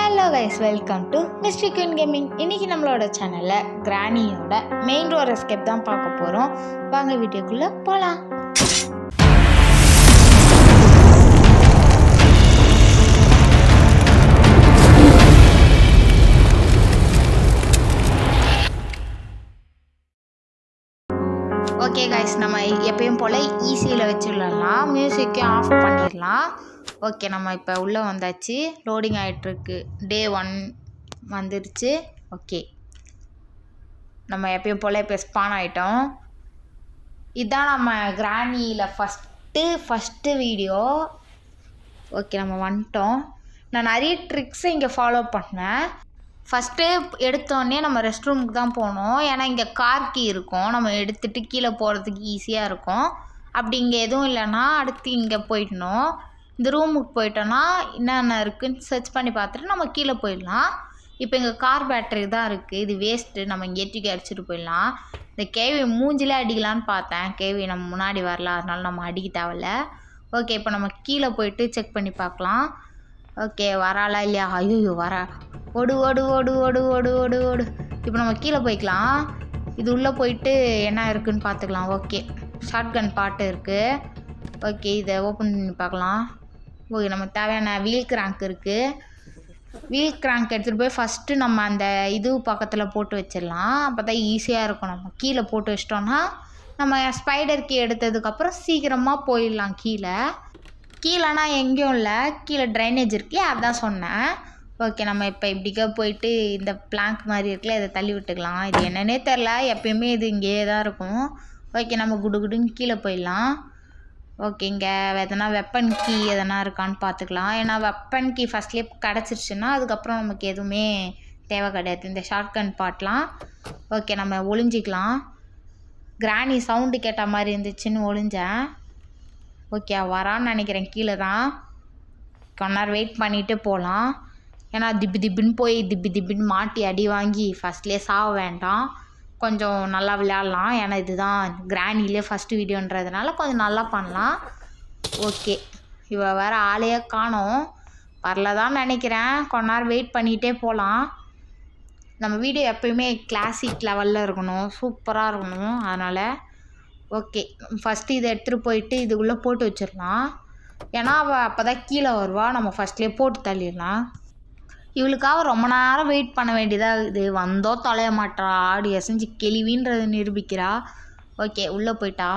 Hello guys, welcome to mystery queen gaming. இன்றைக்கி நம்மளோட சேனலில் கிராணியோட மெயின் டோர் எஸ்கேப் தான் பார்க்க போகிறோம். வாங்க வீடியோக்குள்ளே போகலாம். ஓகே கைஸ், நம்ம எப்பயும் போல் ஈஸியில் வச்சுடலாம். மியூசிக்கையும் ஆஃப் பண்ணிடலாம். ஓகே, நம்ம இப்போ உள்ளே வந்தாச்சு. லோடிங் ஆகிட்டுருக்கு. டே 1 வந்துடுச்சு. ஓகே, நம்ம எப்பயும் போல் இப்போ ஸ்பான் ஆகிட்டோம். இதுதான் நம்ம கிராணியில் ஃபஸ்ட்டு வீடியோ. ஓகே, நம்ம வந்துட்டோம். நான் நிறைய ட்ரிக்ஸை இங்கே ஃபாலோ பண்ணேன். ஃபஸ்ட்டு எடுத்தோடனே நம்ம ரெஸ்ட் ரூமுக்கு தான் போகணும். ஏன்னா இங்கே கார் கீ இருக்கும், நம்ம எடுத்துகிட்டு கீழே போகிறதுக்கு ஈஸியாக இருக்கும். அப்படி இங்கே எதுவும் இல்லைன்னா அடுத்து இங்கே போயிடணும். இந்த ரூமுக்கு போயிட்டோன்னா என்னென்ன இருக்குதுன்னு சர்ச் பண்ணி பார்த்துட்டு நம்ம கீழே போயிடலாம். இப்போ இங்கே கார் பேட்டரி தான் இருக்குது, இது வேஸ்ட்டு. நம்ம இங்கே ஏற்றிக்கி அடிச்சுட்டு போயிடலாம். இந்த கேவி மூஞ்சிலே அடிக்கலான்னு பார்த்தேன். கேவி நம்ம முன்னாடி வரல, அதனால நம்ம அடிக்க தேவையில்ல. ஓகே, இப்போ நம்ம கீழே போயிட்டு செக் பண்ணி பார்க்கலாம். ஓகே, வராளா இல்லையா? ஐயோ வரா. ஓடு ஓடு ஓடு ஓடு ஓடு ஓடு ஓடு. இப்போ நம்ம கீழே போய்க்கலாம். இது உள்ளே போயிட்டு என்ன இருக்குதுன்னு பார்த்துக்கலாம். ஓகே, ஷார்ட் கன் பாட்டு இருக்குது. ஓகே, இதை ஓப்பன் பண்ணி பார்க்கலாம். ஓகே, நமக்கு தேவையான வீல் கிராங்க் இருக்குது. வீல் கிராங்க் எடுத்துகிட்டு போய் ஃபஸ்ட்டு நம்ம அந்த இது பக்கத்தில் போட்டு வச்சிடலாம். அப்போ தான் ஈஸியாக இருக்கும். நம்ம கீழே போட்டு வச்சிட்டோன்னா நம்ம ஸ்பைடர் கீ எடுத்ததுக்கப்புறம் சீக்கிரமாக போயிடலாம். கீழேனா எங்கேயும் இல்லை, கீழே ட்ரைனேஜ் இருக்குது, அதான் சொன்னேன். ஓகே, நம்ம இப்போ இப்படிக்கா போயிட்டு இந்த பிளாங்க் மாதிரி இருக்குல்ல, இதை தள்ளி விட்டுக்கலாம். இது என்னன்னே தெரில, எப்பயுமே இது இங்கேயே தான் இருக்கும். ஓகே, நம்ம குடுன்னு கீழே போயிடலாம். ஓகே, இங்கே எதனா வெப்பன் கீ எதனா இருக்கான்னு பார்த்துக்கலாம். ஏன்னா வெப்பன் கீ ஃபஸ்ட்லேயே கிடச்சிருச்சுன்னா அதுக்கப்புறம் நமக்கு எதுவுமே தேவை கிடையாது. இந்த ஷார்ட் கன் பாட்டெலாம். ஓகே, நம்ம ஒளிஞ்சிக்கலாம். கிராணி சவுண்டு கேட்ட மாதிரி இருந்துச்சுன்னு ஒளிஞ்சேன். ஓகே, வரான்னு நினைக்கிறேன். கீழே தான். கொஞ்ச நேரம் வெயிட் பண்ணிவிட்டு போகலாம். ஏன்னா திப்பின்னு போய் திப்பின்னு மாட்டி அடி வாங்கி ஃபஸ்ட்லேயே சாக வேண்டாம். கொஞ்சம் நல்லா விளையாடலாம். ஏன்னா இதுதான் கிராணிலே ஃபஸ்ட்டு வீடியோன்றதுனால கொஞ்சம் நல்லா பண்ணலாம். ஓகே, இவ வேறு ஆளையே காணோம், வரல தான் நினைக்கிறேன். கொஞ்ச நேரம் வெயிட் பண்ணிகிட்டே போகலாம். நம்ம வீடியோ எப்போயுமே கிளாசிக் லெவலில் இருக்கணும், சூப்பராக இருக்கணும். அதனால் ஓகே, ஃபஸ்ட்டு இதை எடுத்துகிட்டு போயிட்டு இதுக்குள்ளே போட்டு வச்சிடலாம். ஏன்னா அவள் அப்போ தான் கீழே வருவாள், நம்ம ஃபஸ்ட்லேயே போட்டு தள்ளிடலாம். இவளுக்காக ரொம்ப நேரம் வெயிட் பண்ண வேண்டியதாக இது. வந்தோ தொலைய மாட்டா, ஆடி எசைஞ்சு கேள்வின்றது நிரூபிக்கிறா. ஓகே, உள்ளே போயிட்டா.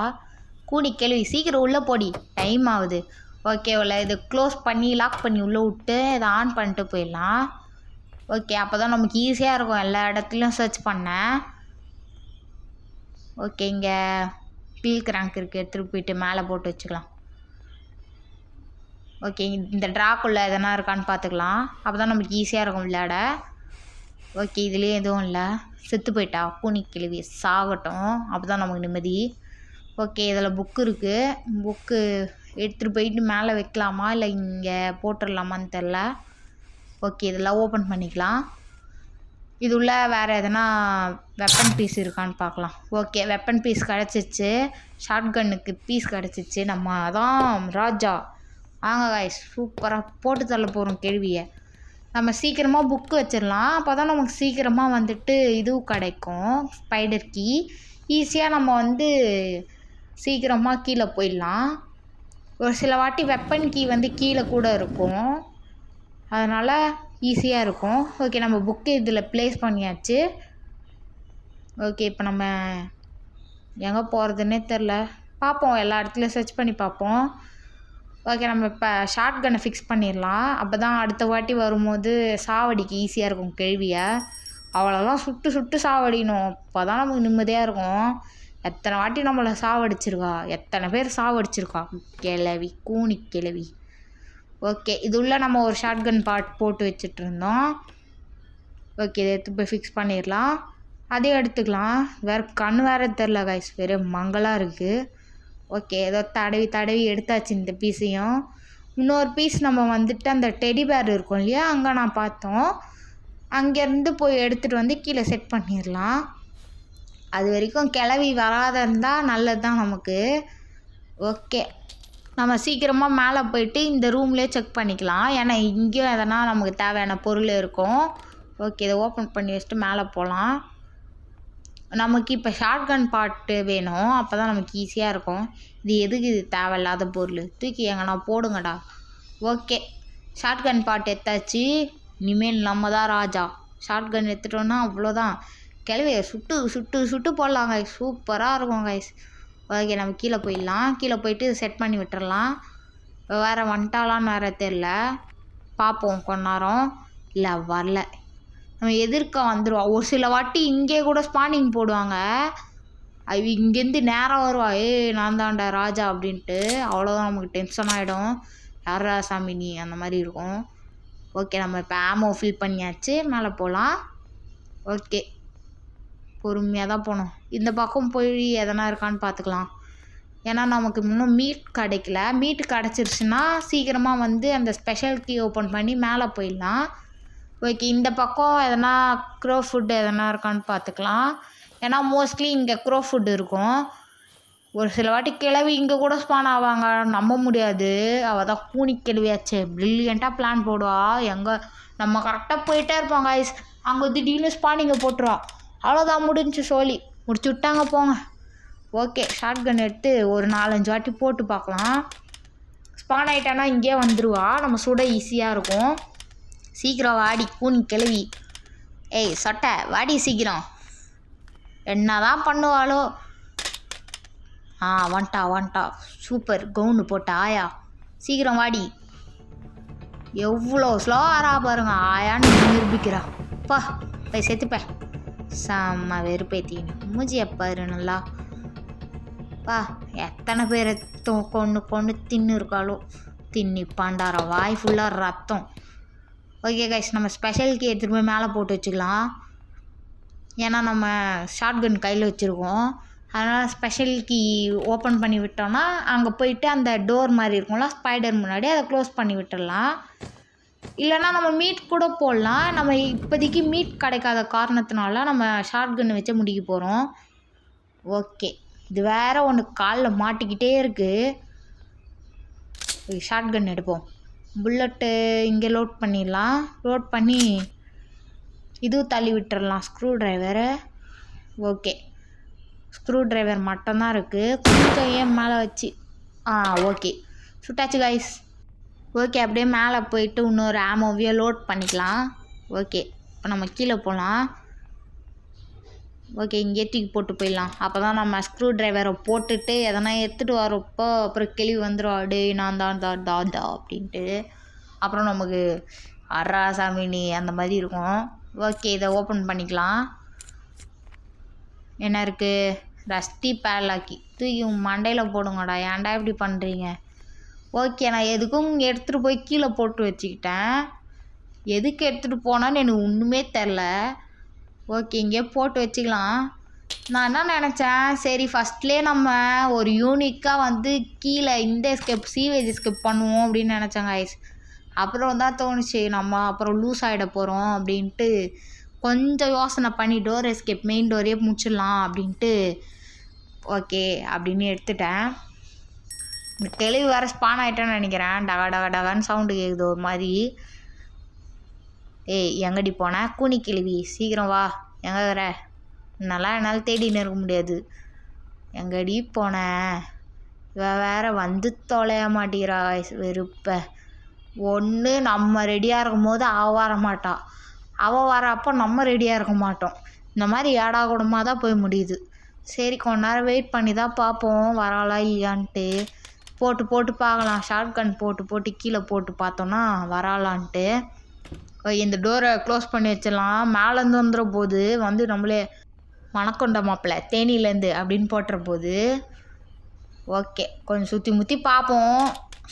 கூடி கேள்வி, சீக்கிரம் உள்ளே போடி, டைம் ஆகுது. ஓகே, உள்ள இது க்ளோஸ் பண்ணி லாக் பண்ணி உள்ளே விட்டு இதை ஆன் பண்ணிட்டு போயிடலாம். ஓகே, அப்போ தான் நமக்கு ஈஸியாக இருக்கும் எல்லா இடத்துலையும் சர்ச் பண்ணேன். ஓகே, இங்கே வீல் கிராங்க் இருக்குது, எடுத்துகிட்டு போயிட்டு மேலே போட்டு வச்சுக்கலாம். ஓகே, இந்த ட்ராக்குள்ளே எதனா இருக்கான்னு பார்த்துக்கலாம். அப்போ தான் நமக்கு ஈஸியாக இருக்கும் விளையாட. ஓகே, இதுலேயே எதுவும் இல்லை, செத்து போயிட்டா. பூனி கிழவி சாகட்டும், அப்போ தான் நமக்கு நிம்மதி. ஓகே, இதில் புக்கு இருக்குது. புக்கு எடுத்துகிட்டு போயிட்டு மேலே வைக்கலாமா இல்லை இங்கே போட்டுடலாமான்னு தெரில. ஓகே, இதெல்லாம் ஓப்பன் பண்ணிக்கலாம். இது உள்ள வேறு எதனா வெப்பன் பீஸ் இருக்கான்னு பார்க்கலாம். ஓகே, வெப்பன் பீஸ் கிடச்சிச்சு. ஷார்ட் கன்னுக்கு பீஸ் கிடச்சிச்சு. நம்ம அதான் ராஜா. வாங்க காய்ஸ், சூப்பராக போட்டு தள்ள போகிறோம் கேள்வியை. நம்ம சீக்கிரமாக புக்கு வச்சிடலாம். அப்போ தான் நமக்கு சீக்கிரமாக வந்துட்டு இதுவும் கிடைக்கும், ஸ்பைடர் கீ. ஈஸியாக நம்ம சீக்கிரமாக கீழே போயிடலாம். ஒரு சில வாட்டி வெப்பன் கீ கீழே கூட இருக்கும், அதனால் ஈஸியாக இருக்கும். ஓகே, நம்ம புக்கு இதில் ப்ளேஸ் பண்ணியாச்சு. ஓகே, இப்போ நம்ம எங்கே போகிறதுன்னே தெரில, பார்ப்போம். எல்லா இடத்துலையும் சர்ச் பண்ணி பார்ப்போம். ஓகே, நம்ம இப்போ ஷார்ட் கன்னை ஃபிக்ஸ் பண்ணிடலாம். அப்போ தான் அடுத்த வாட்டி வரும்போது சாவடிக்கு ஈஸியாக இருக்கும் கேள்வியை. அவ்வளோலாம் சுட்டு சாவடிக்கணும், அப்போ தான் நமக்கு நிம்மதியாக இருக்கும். எத்தனை வாட்டி நம்மளை சாவடிச்சிருக்கா, எத்தனை பேர் சாவடிச்சிருக்கா கிழவி, கூனி கிழவி. ஓகே, இது உள்ள நம்ம ஒரு ஷார்ட் கன் பார்ட் போட்டு வச்சுட்டு இருந்தோம். ஓகே, இதை எடுத்து போய் ஃபிக்ஸ் பண்ணிடலாம். அதே எடுத்துக்கலாம். வேறு கண் வேறு தெரில காய்ஸ், வெறும் மங்களாக இருக்குது. ஓகே, ஏதோ தடவி எடுத்தாச்சு இந்த பீஸையும். இன்னொரு பீஸ் நம்ம அந்த டெடி பேர் இருக்கும் இல்லையா, அங்கே நான் பார்த்தோம். அங்கேருந்து போய் எடுத்துகிட்டு கீழே செட் பண்ணிடலாம். அது வரைக்கும் கிளவி வராத இருந்தால் நல்லது தான் நமக்கு. ஓகே, நம்ம சீக்கிரமாக மேலே போயிட்டு இந்த ரூம்லேயே செக் பண்ணிக்கலாம். ஏன்னா இங்கேயும் எதனா நமக்கு தேவையான பொருள் இருக்கும். ஓகே, இதை ஓப்பன் பண்ணி வச்சுட்டு மேலே போகலாம். நமக்கு இப்போ ஷார்ட் கன் பாட்டு வேணும், அப்போ தான் நமக்கு ஈஸியாக இருக்கும். இது எதுக்கு? இது தேவையில்லாத பொருள், தூக்கி எங்கன்னா போடுங்கடா. ஓகே, ஷார்ட் கன் பாட்டு எடுத்தாச்சு. இனிமேல் நம்ம தான் ராஜா. ஷார்ட் கன் எடுத்துட்டோன்னா அவ்வளோதான். கிளவிய சுட்டு சுட்டு சுட்டு போடலாம் கைஸ், சூப்பராக இருக்கும் கைஸ். ஓகே, நம்ம கீழே போயிடலாம். கீழே போயிட்டு செட் பண்ணி விட்டுறலாம். வேறு வந்துட்டாலான்னு வேறு தெரில, பார்ப்போம் கொஞ்ச நேரம். இல்லை வரல, நம்ம எதிர்க்க வந்துடுவோம். ஒரு சில வாட்டி இங்கே கூட ஸ்பானிங் போடுவாங்க. இங்கேருந்து நேராக வருவா, நான் தான்டா ராஜா அப்படின்ட்டு. அவ்வளோதான், நமக்கு டென்ஷன் ஆகிடும். யாரா சாமி நீ அந்த மாதிரி இருக்கும். ஓகே, நம்ம இப்போ ஆமோ ஃபில் பண்ணியாச்சு, மேலே போகலாம். ஓகே, பொறுமையாக தான் போகணும். இந்த பக்கம் போய் எதனா இருக்கான்னு பார்த்துக்கலாம். ஏன்னா நமக்கு இன்னும் மீட் கிடைக்கல. மீட் கிடச்சிருச்சுன்னா சீக்கிரமாக வந்து அந்த ஸ்பெஷல் கீ ஓப்பன் பண்ணி மேலே போயிடலாம். ஓகே, இந்த பக்கம் எதனா க்ரோ ஃபுட்டு எதனா இருக்கான்னு பார்த்துக்கலாம். ஏன்னா மோஸ்ட்லி இங்கே க்ரோ ஃபுட் இருக்கும். ஒரு சில வாட்டி கிளவி இங்கே கூட ஸ்பான் ஆவாங்க, நம்ப முடியாது. அவள் தான் கூனி கிளவியாச்சு, ப்ரில்லியண்ட்டாக பிளான் போடுவா. எங்கே நம்ம கரெக்டாக போயிட்டே இருப்பாங்க ஐஸ், அங்கே திடீர்னு ஸ்பான் இங்கே போட்டுருவா. அவ்வளோதான், முடிஞ்சு சோழி, முடிச்சு விட்டாங்க போங்க. ஓகே, ஷார்ட் கன் எடுத்து ஒரு 4-5 வாட்டி போட்டு பார்க்கலாம். ஸ்பான் ஆகிட்டானா இங்கே வந்துடுவா, நம்ம சுட ஈஸியாக இருக்கும். சீக்கிரம் வாடி கூனி கிளவி. ஏய் சொட்டை வாடி சீக்கிரம், என்ன தான் பண்ணுவாளோ. வந்துட்டா. சூப்பர், கவுனு போட்ட ஆயா, சீக்கிரம் வாடி. எவ்வளோ ஸ்லோ ஆறா பாருங்க, ஆயான்னு நிரூபிக்கிறா. போய் செத்துப்ப, செம்ம வெறுப்பேத்தின்னு மூஞ்சிய பாரு நல்லா. எத்தனை பேரை கொண்டு தின்னு இருக்காளோ, தின்னி பண்டார வாய் ஃபுல்லாக ரத்தம். ஓகே கைஸ், நம்ம ஸ்பெஷல் கீ எடுத்துகிட்டு போய் மேலே போட்டு வச்சுக்கலாம். ஏன்னா நம்ம ஷார்ட் கன் கையில் வச்சுருக்கோம். அதனால் ஸ்பெஷல் கீ ஓப்பன் பண்ணி விட்டோன்னா அங்கே போயிட்டு அந்த டோர் மாதிரி இருக்கும்ல ஸ்பைடர் முன்னாடி, அதை க்ளோஸ் பண்ணி விட்டுடலாம். இல்லைன்னா நம்ம மீட் கூட போடலாம். நம்ம இப்போதைக்கு மீட் கிடைக்காத காரணத்தினால நம்ம ஷார்ட் கன் வச்சு முடிக்க போகிறோம். ஓகே, இது வேறு ஒன்று காலில் மாட்டிக்கிட்டே இருக்குது. ஷார்ட் கன் எடுப்போம். புல்லட்டு இங்கே லோட் பண்ணிடலாம். லோட் பண்ணி இதுவும் தள்ளி விட்டுறலாம், screw driver. Okay, screw driver மட்டும்தான் இருக்குது, கொஞ்சம் ஏன் மேலே வச்சு. Okay, சுட்டாச்சு guys. ஓகே, அப்படியே மேலே போயிட்டு இன்னொரு ஆமோவியை லோட் பண்ணிக்கலாம். ஓகே, இப்போ நம்ம கீழே போகலாம். ஓகே, இங்கே தூக்கி போட்டு போயிடலாம். அப்போ தான் நம்ம ஸ்க்ரூ ட்ரைவரை போட்டுட்டு எதனா எடுத்துகிட்டு வரப்போ அப்புறம் கிளவி வந்துடும், அடே நான் தான் தாதா அப்படின்ட்டு. அப்புறம் நமக்கு அரா சாமினி அந்த மாதிரி இருக்கும். ஓகே, இதை ஓப்பன் பண்ணிக்கலாம். என்ன இருக்குது? ரஸ்டி பேலாக்கி, தூக்கி மண்டையில் போடுங்கடா, ஏன்டா இப்படி பண்ணுறீங்க? ஓகே, நான் எதுக்கும் எடுத்துகிட்டு போய் கீழே போட்டு வச்சுக்கிட்டேன். எதுக்கு எடுத்துகிட்டு போனான்னு எனக்கு ஒன்றுமே தெரில. ஓகே, இங்கே போட்டு வச்சுக்கலாம். நான் என்ன நினச்சேன், சரி ஃபஸ்ட்லேயே நம்ம ஒரு யூனிக்காக வந்து கீழே இந்த எஸ்கேப் சீவேஜ் எஸ்கேப் பண்ணுவோம் அப்படின்னு நினச்சேங்க ஐஸ். அப்புறம் தான் தோணுச்சு நம்ம அப்புறம் லூஸ் ஆகிட போகிறோம் அப்படின்ட்டு கொஞ்சம் யோசனை பண்ணி டோர் எஸ்கேப் மெயின் டோரையே முடிச்சிடலாம் அப்படின்ட்டு ஓகே அப்படின்னு எடுத்துட்டேன். இந்த தெளிவு வேறு ஸ்பான் ஆகிட்டேன்னு நினைக்கிறேன். டகான்னு சவுண்டு கேட்குது ஒரு மாதிரி. எங்கடி போனேன் கூனி கிழவி, சீக்கிரம் வா. எங்கே வர? நல்லா என்னால் தேடின்னு இருக்க முடியாது. எங்கடி போனேன்? வேறு வந்து தொலைய மாட்டேங்கிறா வெறுப்ப. ஒன்று நம்ம ரெடியாக இருக்கும் போது அவள் வர மாட்டா, அவள் வரப்போ நம்ம ரெடியாக இருக்க மாட்டோம். இந்த மாதிரி ஏடா கூடமாக தான் போய் முடியுது. சரி, கொஞ்ச நேரம் வெயிட் பண்ணி தான் பார்ப்போம் வராளா இல்லையான்ட்டு. போட்டு பார்க்கலாம். ஷார்ட் கன் போட்டு கீழே போட்டு பார்த்தோன்னா வராளான்ட்டு. இந்த டோரை க்ளோஸ் பண்ணி வச்சிடலாம். மேலேருந்து வந்துடுற போது வந்து நம்மளே வணக்கொண்ட மாப்பிள்ளை தேனியிலேருந்து அப்படின்னு போட்டுற போது. ஓகே, கொஞ்சம் சுற்றி முற்றி பார்ப்போம்.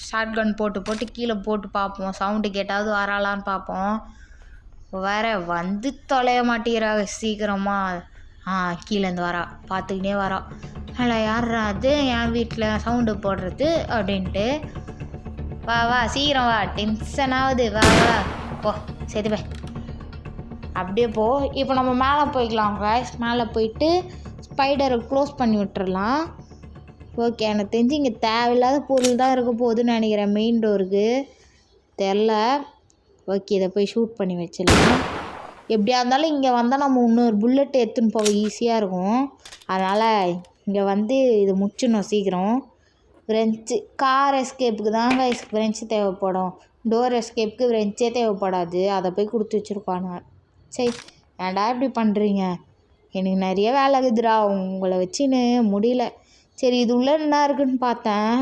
ஷார்ட் கன் போட்டு கீழே போட்டு பார்ப்போம், சவுண்டு கேட்டாவது வராளான்னு பார்ப்போம். வேற வந்து தொலைய மாட்டேங்கிறாங்க சீக்கிரமாக. கீழேருந்து வரா, பார்த்துக்கினே வரா. இல்லை யாரா அது என் வீட்டில் சவுண்டு போடுறது அப்படின்ட்டு. வா சீக்கிரம் வா, டென்ஷன் ஆகுது, வா போ சரிப்பா. அப்படியே போ. இப்போ நம்ம மேலே போய்க்கலாம் கைஸ். மேலே போயிட்டு ஸ்பைடரை க்ளோஸ் பண்ணி விட்டுறலாம். ஓகே, எனக்கு தெரிஞ்சு இங்கே தேவையில்லாத பொருள் தான் இருக்க போகுதுன்னு நினைக்கிறேன் மெயின் டோருக்கு. தெரில. ஓகே, இதை போய் ஷூட் பண்ணி வச்சிடலாம். எப்படியா இருந்தாலும் இங்கே வந்தால் நம்ம இன்னொரு புல்லட் எடுத்துன்னு போக ஈஸியாக இருக்கும். அதனால் இங்கே வந்து இது முடிச்சிடணும் சீக்கிரம். ஃப்ரெஞ்சு கார் எஸ்கேப்புக்கு தாங்க ஃப்ரெஞ்சு தேவைப்படும். டோர் எஸ்கேப்புக்கு ஃப்ரெஞ்சே தேவைப்படாது. அதை போய் கொடுத்து வச்சுருப்பாங்க. சரி, ஏன்டா இப்படி பண்ணுறீங்க? எனக்கு நிறைய வேலை இருக்குதுடா, உங்களை வச்சுன்னு முடியல. சரி, இது உள்ள என்ன இருக்குதுன்னு பார்த்தேன்.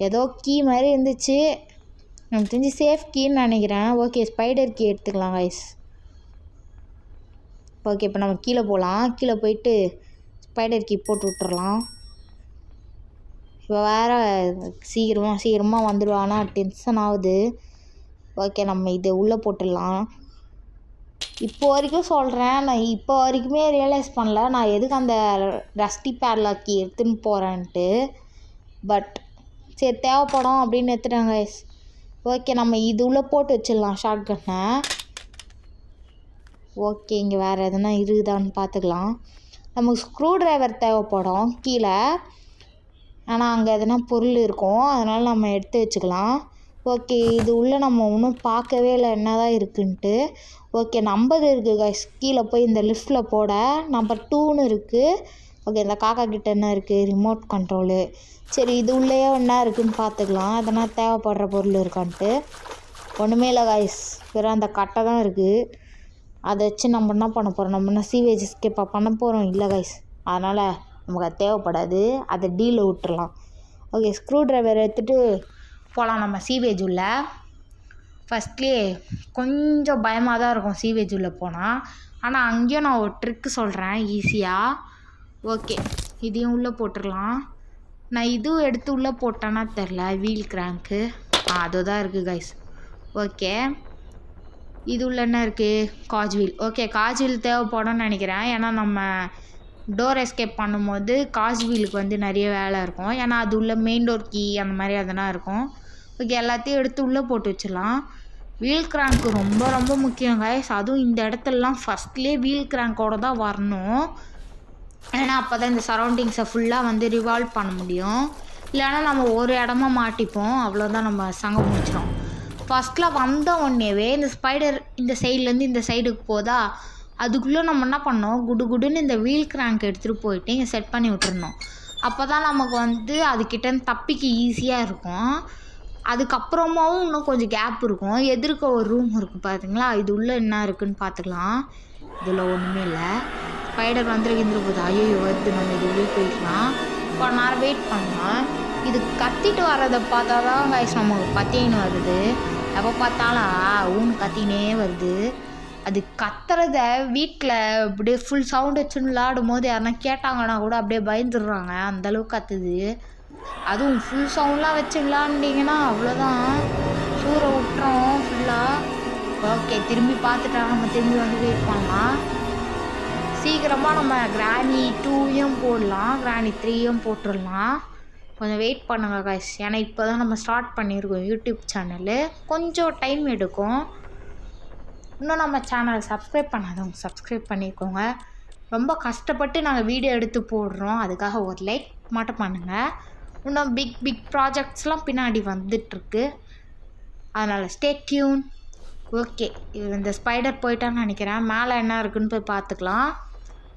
ஏதோ கீ மாதிரி இருந்துச்சு. எனக்கு தெரிஞ்சு சேஃப் கீன்னு நினைக்கிறேன். ஓகே, ஸ்பைடர் கீ எடுத்துக்கலாம் கைஸ். ஓகே, இப்போ நம்ம கீழே போகலாம். கீழே போயிட்டு ஸ்பைடர் கீ போட்டு விட்டுறலாம். இப்போ வேறு சீக்கிரமாக வந்துடுவானா டென்ஷன் ஆகுது. ஓகே, நம்ம இது உள்ளே போட்டுடலாம். இப்போ வரைக்கும் சொல்கிறேன், நான் இப்போ வரைக்குமே ரியலைஸ் பண்ணல நான் எதுக்கு அந்த ரஸ்டி பேட்லாக்கி எடுத்துன்னு போகிறேன்ட்டு. பட் சரி, தேவைப்படும் அப்படின்னு எடுத்துட்டாங்க. ஓகே, நம்ம இது உள்ளே போட்டு வச்சிடலாம் ஷார்ட் கன்னை. ஓகே, இங்கே வேறு எதுனா இருக்குதான்னு பார்த்துக்கலாம். நமக்கு ஸ்க்ரூ ட்ரைவர் தேவைப்படும் கீழே. ஆனால் அங்கே எதுனா பொருள் இருக்கும், அதனால் நம்ம எடுத்து வச்சுக்கலாம். ஓகே, இது உள்ளே நம்ம இன்னும் பார்க்கவே இல்லை என்ன தான் இருக்குன்ட்டு. ஓகே, நம்பர் இருக்குது கைஸ். கீழே போய் இந்த லிஃப்ட்டில் போட நம்பர் 2ன்னு இருக்குது. ஓகே, இந்த காக்கா கிட்ட என்ன இருக்குது? Remote control. சரி, இது உள்ளேயே என்ன இருக்குதுன்னு பார்த்துக்கலாம். அதனால் தேவைப்படுற பொருள் இருக்கான்ட்டு. ஒன்றுமே இல்லை கைஸ், வெறும் அந்த கட்டை தான் இருக்குது. அதை வச்சு நம்ம என்ன பண்ண போகிறோம்? நம்ம என்ன சீவேஜ் எஸ்கேப்பாக பண்ண போகிறோம்? இல்லை கைஸ், அதனால் நமக்கு அது தேவைப்படாது. அதை டீலில் விட்டுறலாம். ஓகே, ஸ்க்ரூ ட்ரைவர் எடுத்துகிட்டு போகலாம் நம்ம சீவேஜ் உள்ள. ஃபஸ்ட்லேயே கொஞ்சம் பயமாக தான் இருக்கும் சீவேஜ் உள்ளே போனால். ஆனால் அங்கேயும் நான் ஒரு ட்ரிக்கு சொல்கிறேன் ஈஸியாக. ஓகே, இதையும் உள்ளே போட்டுடலாம். நான் இதுவும் எடுத்து உள்ளே போட்டேன்னா தெரில. வீல் கிராங்க்கு அதுதான் இருக்குது கைஸ். ஓகே, இது உள்ள என்ன இருக்குது? Cage wheel. Okay, cage wheel தேவைப்படும்னு நினைக்கிறேன். ஏன்னா நம்ம டோர் எஸ்கேப் பண்ணும்போது காஜ் வீலுக்கு வந்து நிறைய வேலை இருக்கும். ஏன்னா அது உள்ள மெயின் டோர் கீ அந்த மாதிரி அதெல்லாம் இருக்கும். ஓகே, எல்லாத்தையும் எடுத்து உள்ளே போட்டு வச்சிடலாம். வீல் கிராங்க்கு ரொம்ப ரொம்ப முக்கியம் கைஸ். அதுவும் இந்த இடத்துலலாம் ஃபஸ்ட்லேயே வீல் கிராங்கோடு தான் வரணும். ஏன்னா அப்போ தான் இந்த சரௌண்டிங்ஸை ஃபுல்லாக வந்து ரிவால்வ் பண்ண முடியும். இல்லைன்னா நம்ம ஒரு இடமா மாட்டிப்போம், அவ்வளோதான், நம்ம சங்க முடிச்சிடும். ஃபஸ்ட்டில் வந்த உடனேவே இந்த ஸ்பைடர் இந்த சைட்லேருந்து இந்த சைடுக்கு போதா, அதுக்குள்ளே நம்ம என்ன பண்ணோம்? குடுன்னு இந்த வீல் கிராங்க் எடுத்துகிட்டு போயிட்டு இங்கே செட் பண்ணி விட்டுருணும். அப்போ தான் நமக்கு வந்து அதுக்கிட்டேருந்து தப்பிக்க ஈஸியாக இருக்கும். அதுக்கப்புறமாவும் இன்னும் கொஞ்சம் கேப் இருக்கும். எதிர்க்க ஒரு ரூம் இருக்குது பார்த்தீங்களா? இது உள்ளே என்ன இருக்குதுன்னு பார்த்துக்கலாம். இதில் ஒன்றுமே இல்லை. ஸ்பைடர் வந்துருக்கு போது. ஐயோ வருது, நம்ம இது உள்ளே போயிடலாம். இப்போ நேரம் வெயிட் பண்ணலாம். இது கத்திட்டு வர்றதை பார்த்தா தான் கைஸ் நமக்கு பத்தின்னு வருது. எப்போ பார்த்தாலும் ஊன் கத்தினே வருது. அது கத்துறத வீட்டில் அப்படியே ஃபுல் சவுண்ட் வச்சுன்னு விளாடும் போது யாருன்னா கேட்டாங்கன்னா கூட அப்படியே பயந்துடுறாங்க, அந்தளவுக்கு கத்துது. அதுவும் ஃபுல் சவுண்ட்லாம் வச்சு விளாண்டிங்கன்னா அவ்வளோதான், சூறை விட்டுறோம் ஃபுல்லாக. ஓகே, திரும்பி பார்த்துட்டாங்க. நம்ம திரும்பி வந்து வெயிட் பண்ணலாம். சீக்கிரமாக நம்ம கிராணி 2யும் போடலாம், கிராணி 3யும் போட்டுடலாம். கொஞ்சம் வெயிட் பண்ணுங்கள் கைஸ். ஏன்னா இப்போ தான் நம்ம ஸ்டார்ட் பண்ணியிருக்கோம் யூடியூப் சேனலு. கொஞ்சம் டைம் எடுக்கும். இன்னும் நம்ம சேனலை சப்ஸ்கிரைப் பண்ணாதவங்க சப்ஸ்கிரைப் பண்ணிக்கோங்க. ரொம்ப கஷ்டப்பட்டு நாங்கள் வீடியோ எடுத்து போடுறோம், அதுக்காக ஒரு லைக் மட்டும் பண்ணுங்கள். இன்னும் பிக் ப்ராஜெக்ட்ஸ்லாம் பின்னாடி வந்துட்டுருக்கு, அதனால் ஸ்டே டியூன். ஓகே, இந்த ஸ்பைடர் போயிட்டான்னு நினைக்கிறேன். மேலே என்ன இருக்குதுன்னு போய் பார்த்துக்கலாம்.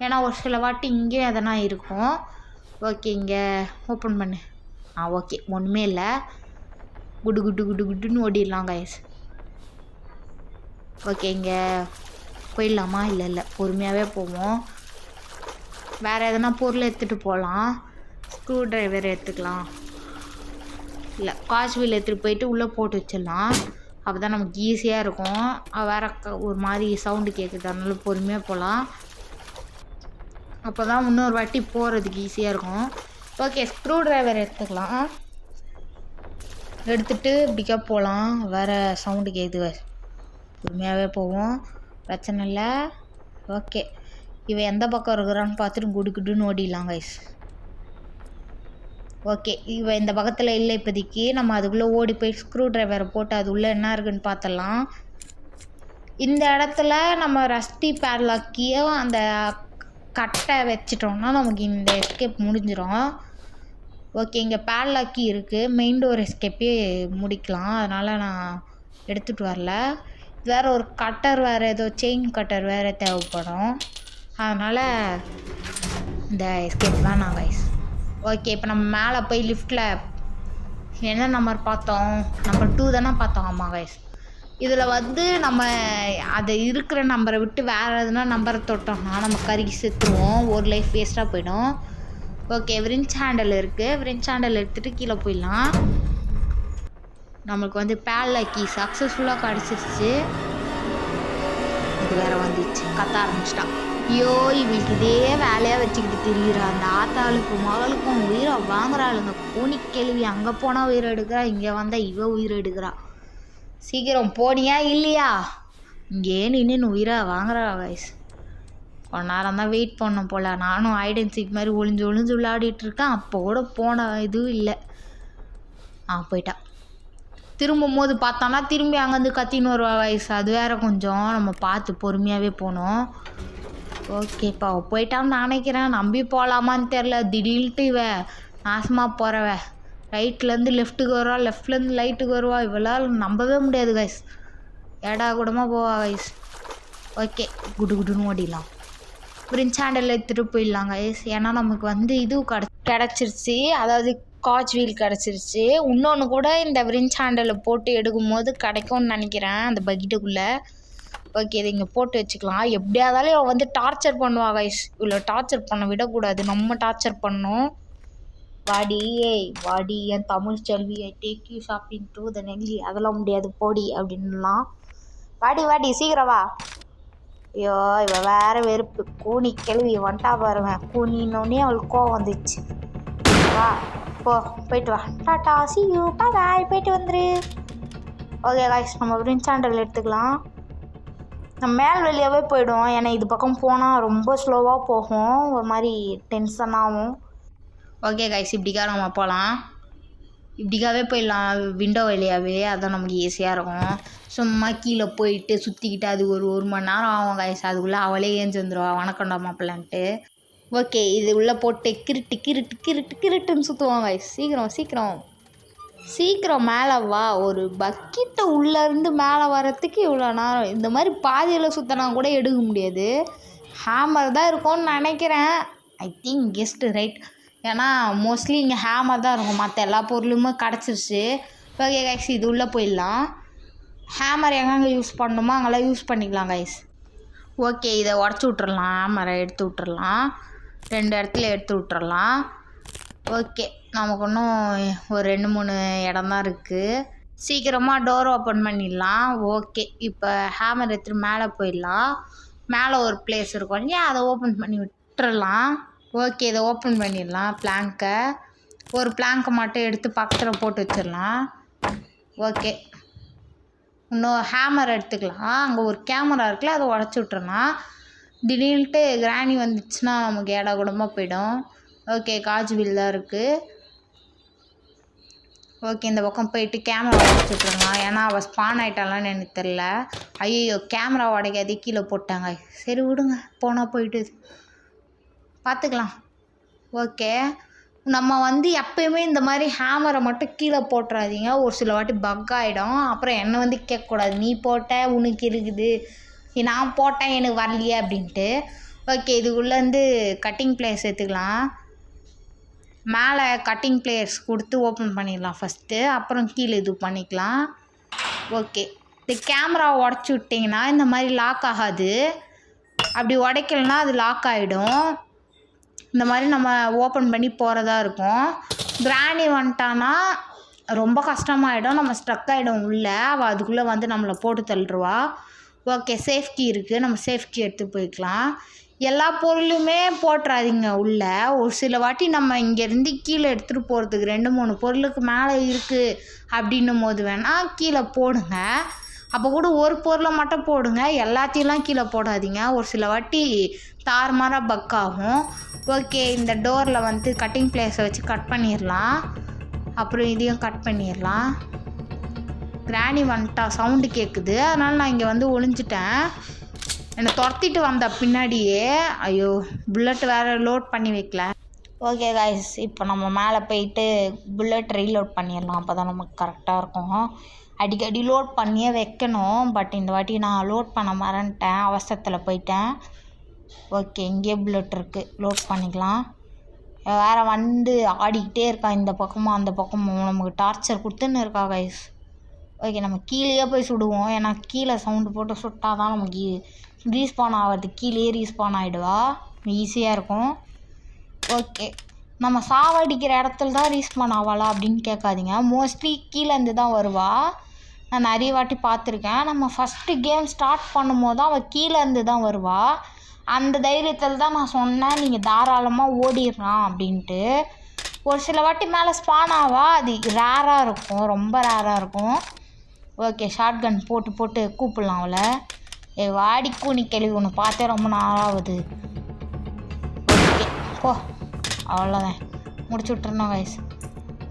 ஏன்னா ஒரு சில வாட்டி இங்கேயும் எதனா இருக்கும். ஓகே, இங்கே ஓப்பன் பண்ணு. ஓகே, ஒன்றுமே இல்லை. குட்டுன்னு ஓடிடலாம் கைஸ். ஓகே, இங்கே போயிடலாமா? இல்லை, பொறுமையாகவே போவோம். வேறு எதனா பொருள் எடுத்துகிட்டு போகலாம். ஸ்க்ரூ ட்ரைவர் எடுத்துக்கலாம். இல்லை, காஜ் வீல் எடுத்துகிட்டு போயிட்டு உள்ளே போட்டு வச்சிடலாம். அப்போ தான் நமக்கு ஈஸியாக இருக்கும். வேறு ஒரு மாதிரி சவுண்டு கேட்குது, அதனால பொறுமையாக போகலாம். அப்போ தான் இன்னொரு வாட்டி போகிறதுக்கு ஈஸியாக இருக்கும். ஓகே, ஸ்க்ரூ ட்ரைவர் எடுத்துக்கலாம். எடுத்துகிட்டு இப்படிக்கா போகலாம். வேறு சவுண்டு கேட்குது, பொறுமையாகவே போவோம், பிரச்சனை இல்லை. ஓகே, இவன் எந்த பக்கம் இருக்கிறான்னு பார்த்துட்டு குடுன்னு ஓடிடலாம் கைஸ். ஓகே, இவன் இந்த பக்கத்தில் இல்லை இப்போதைக்கு. நம்ம அதுக்குள்ளே ஓடி போய் ஸ்க்ரூ ட்ரைவரை போட்டு அது உள்ளே என்ன இருக்குதுன்னு பார்த்துடலாம். இந்த இடத்துல நம்ம ரஸ்டி பேட்லாக்கியும் அந்த கட்டை வச்சிட்டோம்னா நமக்கு இந்த எஸ்கேப் முடிஞ்சிடும். ஓகே, இங்கே பேட்லாக்கி இருக்குது. மெயின் டோர் எஸ்கேப்பே முடிக்கலாம். அதனால் நான் எடுத்துகிட்டு வரல. வேறு ஒரு கட்டர் வேறு, ஏதோ செயின் கட்டர் வேறு தேவைப்படும். அதனால் இந்த எஸ்கேப் தான் நான் கைஸ். ஓகே, இப்போ நம்ம மேலே போய் லிஃப்ட்டில் என்ன நம்பர் பார்த்தோம்? நம்பர் 2 தானே பார்த்தோம். ஆமாம் கைஸ். இதில் வந்து நம்ம அது இருக்கிற நம்பரை விட்டு வேறு எதுனா நம்பரை தொட்டோம்னா நம்ம கருகி செத்துருவோம். ஒரு லைஃப் வேஸ்ட்டாக போயிடும். ஓகே, விரிஞ்ச் ஹேண்டில் இருக்குது. விரிஞ்ச் ஹேண்டில் எடுத்துகிட்டு கீழே போயிடலாம். நம்மளுக்கு வந்து பேட்லாக்கி சக்ஸஸ்ஃபுல்லாக கிடச்சிருச்சு. இது வேறு வந்துச்சு, கத்த ஆரம்பிச்சிட்டான். ஐயோ, இவளுக்கு இதே வேலையாக வச்சுக்கிட்டு தெரியுறா. அந்த ஆத்தாளுக்கும் மகளுக்கும் உயிரை வாங்குறாளுங்க. கூனி கேள்வி. அங்கே போனால் உயிரை எடுக்கிறா, இங்கே வந்தால் இவ உயிரை எடுக்கிறா. சீக்கிரம் போனியா இல்லையா? இங்கே நின்று உயிரை வாங்குறா வயசு. கொஞ்ச நேரம் தான் வெயிட் பண்ணோம் போல். நானும் ஐடன் சீக் மாதிரி ஒளிஞ்சு ஒளிஞ்சு விளையாடிட்டு இருக்கேன். அப்போ கூட போன இதுவும் இல்லை. போயிட்டா. திரும்பும் போது பார்த்தானா திரும்பி அங்கேருந்து கத்தின்னு வருவா வயசு. அது வேறு கொஞ்சம் நம்ம பார்த்து பொறுமையாகவே போகணும். ஓகேப்பா, போயிட்டான்னு நினைக்கிறேன். நம்பி போகலாமான்னு தெரில. திடீர்னுட்டு இவ நாசமாக போகிறவ ரைட்லேருந்து லெஃப்ட்டுக்கு வருவா, லெஃப்ட்லேருந்து லைட்டுக்கு வருவா. இவளால் நம்பவே முடியாது கைஸ். ஏடா கூடமாக போவா கைஸ். ஓகே, குடு குடுன்னு ஓடிடலாம். பிரின்ச் ஹேண்டில் எடுத்துகிட்டு போயிடலாம் கைஸ். ஏன்னா நமக்கு வந்து இது கிடச்சிருச்சு, அதாவது காட்ச் வீல் கிடச்சிருச்சு. இன்னொன்று கூட இந்த பிரின்ச் ஹேண்டில் போட்டு எடுக்கும் போது கிடைக்கும்னு நினைக்கிறேன், அந்த பக்கெட்டுக்குள்ளே. ஓகே, இது இங்கே போட்டு வச்சுக்கலாம். எப்படியாதாலும் இவள் வந்து டார்ச்சர் பண்ணுவா கைஸ். இவ்வளோ டார்ச்சர் பண்ண விடக்கூடாது, நம்ம டார்ச்சர் பண்ணணும். வாடி, ஏய் வாடி என் Tamil Selvi, I take you shopping to the Nelli. அதெல்லாம் முடியாது போடி அப்படின்லாம். வாடி வாடி சீக்கிரம் வா. ஐயோ, இவ வேறு வெறுப்பு. கூனி கேள்வி வந்துட்டா பாருவேன். கூனின்னொன்னே அவளுக்கு கோவம் வந்துச்சு. வா போயிட்டு வா. டாட்டா, சி யூ, பாய், போயிட்டு வந்துரு. ஓகே கைஸ், நம்ம பிரின்ச் ஹேண்டில் எடுத்துக்கலாம். நம்ம மேல் வெளியாகவே போய்டும். ஏன்னா இது பக்கம் போனால் ரொம்ப ஸ்லோவாக போகும், ஒரு மாதிரி டென்ஷனாகவும். ஓகே கைஸ், இப்படிக்கா நம்ம போகலாம். இப்படிக்காவே போயிடலாம் விண்டோ வழியாகவே. அதான் நமக்கு ஈஸியாக இருக்கும். சும்மா கீழே போயிட்டு சுற்றிக்கிட்டு அது ஒரு மணி நேரம் ஆகும் கைஸ். அதுக்குள்ளே அவளே ஏஞ்சி வந்துடுவா வணக்கம்டா மாப்பிள்ளன்ட்டு. ஓகே, இது உள்ளே போட்டு கிருட்டு கிருட்டு கிருட்டு கிருட்டுன்னு சுற்றுவாங்க கைஸ். சீக்கிரம் மேலே வா. ஒரு பக்கெட்டை உள்ளேருந்து மேலே வரத்துக்கு இவ்வளோ நேரம். இந்த மாதிரி பாதியில் சுற்றினா கூட எடுக்க முடியாது. ஹேமர் தான் இருக்கும்னு நினைக்கிறேன். I think guest right. ஏன்னா மோஸ்ட்லி இங்கே ஹேமர் தான் இருக்கும். மற்ற எல்லா பொருளுமே கிடச்சிருச்சு. ஓகே கைஸ், இது உள்ளே போயிடலாம். ஹேமர் எங்கெங்கே யூஸ் பண்ணணுமோ அங்கெல்லாம் யூஸ் பண்ணிக்கலாம் கைஸ். ஓகே, இதை உடச்சி விட்றலாம். ஹேமரை எடுத்து விட்றலாம். 2 இடத்துல எடுத்து விட்றலாம். ஓகே, நமக்கு இன்னும் ஒரு 2-3 இடம் தான் இருக்குது. சீக்கிரமாக டோர் ஓப்பன் பண்ணிடலாம். ஓகே, இப்போ ஹேமர் எடுத்துகிட்டு மேலே போயிடலாம். மேலே ஒரு பிளேஸ் இருக்கும் இல்லையா, அதை ஓப்பன் பண்ணி விட்டுறலாம். ஓகே, இதை ஓப்பன் பண்ணிடலாம். ஒரு பிளாங்கை மட்டும் எடுத்து பக்கத்தில் போட்டு வச்சிடலாம். ஓகே, இன்னும் ஹேமர் எடுத்துக்கலாம். அங்கே ஒரு கேமரா இருக்குல்ல, அதை உடச்சி விட்டுறலாம். திடீர்னுட்டு கிராணி வந்துச்சுன்னா நமக்கு ஏடா கூடமாக போயிடும். ஓகே, காஜ் வீல் தான் இருக்குது. ஓகே, இந்த பக்கம் போயிட்டு கேமரா உடச்சி விட்றலாம். ஏன்னா அவள் ஸ்பான் ஆகிட்டாலான்னு எனக்கு தெரில. ஐயோ, கேமரா உடைக்காதே, கீழே போட்டாங்க. சரி விடுங்க, போனால் போயிட்டு பார்த்துக்கலாம். ஓகே, நம்ம வந்து எப்பயுமே இந்த மாதிரி ஹேமரை மட்டும் கீழே போட்டுறாதீங்க. ஒரு சில வாட்டி பக் ஆகிடும். அப்புறம் என்னை வந்து கேட்கக்கூடாது, நீ போட்ட உனக்கு இருக்குது, நான் போட்டேன் எனக்கு வரலையே அப்படின்ட்டு. ஓகே, இதுக்குள்ளேருந்து கட்டிங் பிளேஸ் எடுத்துக்கலாம். மேலே கட்டிங் பிளேயர்ஸ் கொடுத்து ஓப்பன் பண்ணிடலாம் ஃபஸ்ட்டு. அப்புறம் கீழே இது பண்ணிக்கலாம். ஓகே, இந்த கேமராவை உடச்சி விட்டிங்கன்னா இந்த மாதிரி லாக் ஆகாது. அப்படி உடைக்கலனா அது லாக் ஆகிடும். இந்த மாதிரி நம்ம ஓப்பன் பண்ணி போகிறதா இருக்கும். கிராணி வந்துட்டானா ரொம்ப கஷ்டமாயிடும். நம்ம ஸ்ட்ரக் ஆகிடும் உள்ளே. அவள் அதுக்குள்ளே வந்து நம்மளை போட்டு தள்ளுருவா. ஓகே, சேஃப்கி இருக்குது. நம்ம சேஃப்கி எடுத்து போய்க்கலாம். எல்லா பொருளுமே போட்டுறாதீங்க உள்ளே. ஒரு சில வாட்டி நம்ம இங்கேருந்து கீழே எடுத்துகிட்டு போகிறதுக்கு 2-3 பொருளுக்கு மேலே இருக்குது அப்படின்னும் போது வேணால் கீழே போடுங்க. அப்போ கூட ஒரு பொருளை மட்டும் போடுங்க, எல்லாத்தையும்லாம் கீழே போடாதீங்க. ஒரு சில வாட்டி தாறுமாறாக பக் ஆகும். ஓகே, இந்த டோரில் வந்து கட்டிங் பிளேஸை வச்சு கட் பண்ணிடலாம். அப்புறம் இதையும் கட் பண்ணிடலாம். கிராணி வந்துட்டா, சவுண்டு கேட்குது. அதனால் நான் இங்கே வந்து ஒளிஞ்சிட்டேன். என்னை துரத்திட்டு வந்த பின்னாடியே. ஐயோ, புல்லட் வேறு லோட் பண்ணி வைக்கல. ஓகே காய்ஸ், இப்போ நம்ம மேலே போயிட்டு புல்லட் ரீலோட் பண்ணிடலாம். அப்போ தான் நமக்கு கரெக்டாக இருக்கும். அடிக்கடி லோட் பண்ணியே வைக்கணும். பட் இந்த வாட்டி நான் லோட் பண்ண மறந்துட்டேன், அவசரத்தில் போயிட்டேன். ஓகே, இங்கேயே புல்லட் இருக்குது, லோட் பண்ணிக்கலாம். வேறு வந்து ஆடிக்கிட்டே இருக்கான் இந்த பக்கமும் அந்த பக்கமும், நமக்கு டார்ச்சர் கொடுத்துன்னு இருக்கா கைஸ். ஓகே, நம்ம கீழேயே போய் சுடுவோம். ஏன்னா கீழே சவுண்டு போட்டு சுட்டால் தான் நமக்கு ரீஸ்பான் ஆகிறது. கீழே ரீஸ்பான் ஆகிடுவா, ஈஸியாக இருக்கும். ஓகே, நம்ம சாவடிக்கிற இடத்துல தான் ரீஸ்பான் ஆவாளா அப்படின்னு கேட்காதீங்க. மோஸ்ட்லி கீழேருந்து தான் வருவா. நான் நிறைய வாட்டி பார்த்துருக்கேன். நம்ம ஃபஸ்ட்டு கேம் ஸ்டார்ட் பண்ணும்போது தான் அவள் கீழேருந்து தான் வருவா. அந்த தைரியத்தில் தான் நான் சொன்னேன் நீங்கள் தாராளமாக ஓடிடுறான் அப்படின்ட்டு. ஒரு சில வாட்டி மேலே ஸ்பான் ஆவா, அது ரேராக இருக்கும், ரொம்ப ரேராக இருக்கும். ஓகே, ஷார்ட் கன் போட்டு கூப்பிடலாம் அவளை. வாடி கூனி கேள்வி ஒன்று பார்த்தே ரொம்ப நாளாகுது. ஓகே போ, அவ்வளோதான், முடிச்சு விட்டுருணும் கைஸ்.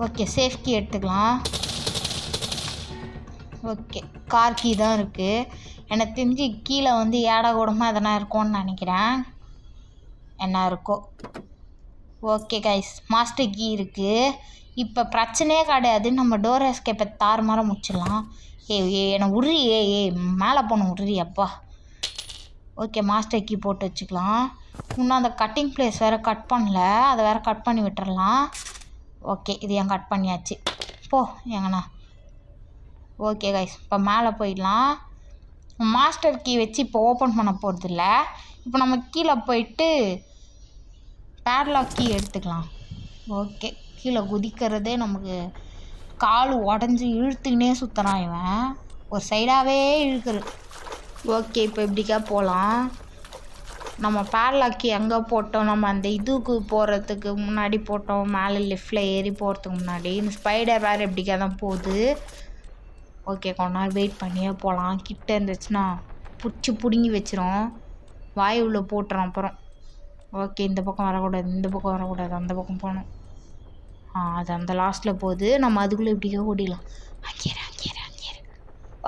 ஓகே, சேஃப்கி எடுத்துக்கலாம். ஓகே, கார் கீ தான் இருக்குது. எனக்கு தெரிஞ்சு கீழே வந்து ஏடா கூடமாக எதனா இருக்கும்னு நினைக்கிறேன். என்ன இருக்கோ. ஓகே கைஸ், மாஸ்டர் கீ இருக்குது. இப்போ பிரச்சனையே கிடையாது, நம்ம டோர் எஸ்கேப்பை தாறுமாற முடிச்சிடலாம். என்னை உருறி மேலே போகணும் உருறி அப்பா. ஓகே, மாஸ்டர் கீ போட்டு வச்சுக்கலாம். இன்னும் அந்த கட்டிங் பிளேஸ் வேறு கட் பண்ணல, அதை வேறு கட் பண்ணி விட்டுறலாம். ஓகே, இது ஏன் கட் பண்ணியாச்சு போ எங்கண்ணா. ஓகே கைஸ், இப்போ மேலே போயிடலாம். மாஸ்டர் கீ வச்சு இப்போ ஓப்பன் பண்ண போகிறதில்ல. இப்போ நம்ம கீழே போயிட்டு பேட்லாக் கீ எடுத்துக்கலாம். ஓகே, கீழே குதிக்கிறதே நமக்கு கால் உடஞ்சி இழுத்துக்கினே சுற்றுறான் இவன், ஒரு சைடாகவே இழுக்கிறது. ஓகே, இப்போ இப்படிக்கா போகலாம். நம்ம பேட்லாக்கி எங்கே போட்டோம், நம்ம அந்த இதுக்கு போகிறதுக்கு முன்னாடி போட்டோம், மேலே லிஃப்டில் ஏறி போகிறதுக்கு முன்னாடி. இந்த ஸ்பைடர் வேறு எப்படிக்கா தான் போகுது. ஓகே, கொஞ்ச நாள் வெயிட் பண்ணியே போகலாம். கிட்ட இருந்துச்சுன்னா பிடுங்கி வச்சிரும், வாய் உள்ள போட்டுரும் அப்புறம். ஓகே, இந்த பக்கம் வரக்கூடாது, இந்த பக்கம் வரக்கூடாது, அந்த பக்கம் போகணும். அது அந்த லாஸ்ட்டில் போகுது, நம்ம அதுக்குள்ளே இப்படிக்கா ஓடிடலாம். அங்கேரு.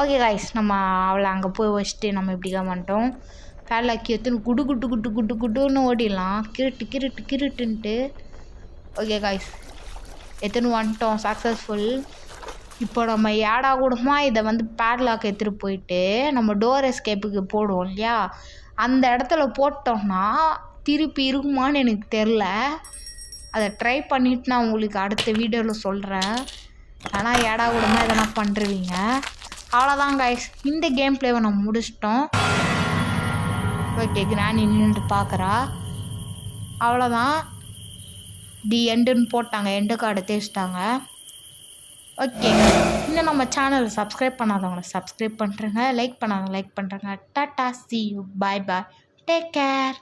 ஓகே காய்ஸ், நம்ம அவளை அங்கே போய் வச்சுட்டு நம்ம இப்படிக்கா வந்துட்டோம். பேட்லாக்கி எடுத்துன்னு குட்டுன்னு ஓடிடலாம், கிருட்டுன்ட்டு. ஓகே காய்ஸ், எடுத்துன்னு வந்துட்டோம், சக்ஸஸ்ஃபுல். இப்போ நம்ம ஏடா கூடமாக இதை வந்து பேட்லாக் எடுத்துகிட்டு போயிட்டு நம்ம டோர் எஸ்கேப்புக்கு போடுவோம் இல்லையா, அந்த இடத்துல போட்டோம்னா திருப்பி இருக்குமான்னு எனக்கு தெரில. அதை ட்ரை பண்ணிவிட்டு நான் உங்களுக்கு அடுத்த வீடியோவில் சொல்கிறேன். ஆனால் ஏடா கூடமாக எதனா பண்ணுருவீங்க. அவ்வளோதான் கைஸ், இந்த கேம் பிளேவை நம்ம முடிச்சிட்டோம். ஓகே, கிராணி நின்று பார்க்குறா, அவ்வளோதான். தி எண்டுன்னு போட்டாங்க, எண்டு கார்டை தேய்ச்சிட்டாங்க. ஓகே, இன்னும் நம்ம சேனல் சப்ஸ்கிரைப் பண்ணாதவங்களை சப்ஸ்கிரைப் பண்ணுறேங்க, லைக் பண்ணாதவங்க லைக் பண்ணுறேங்க. Tata, see you, bye, take care.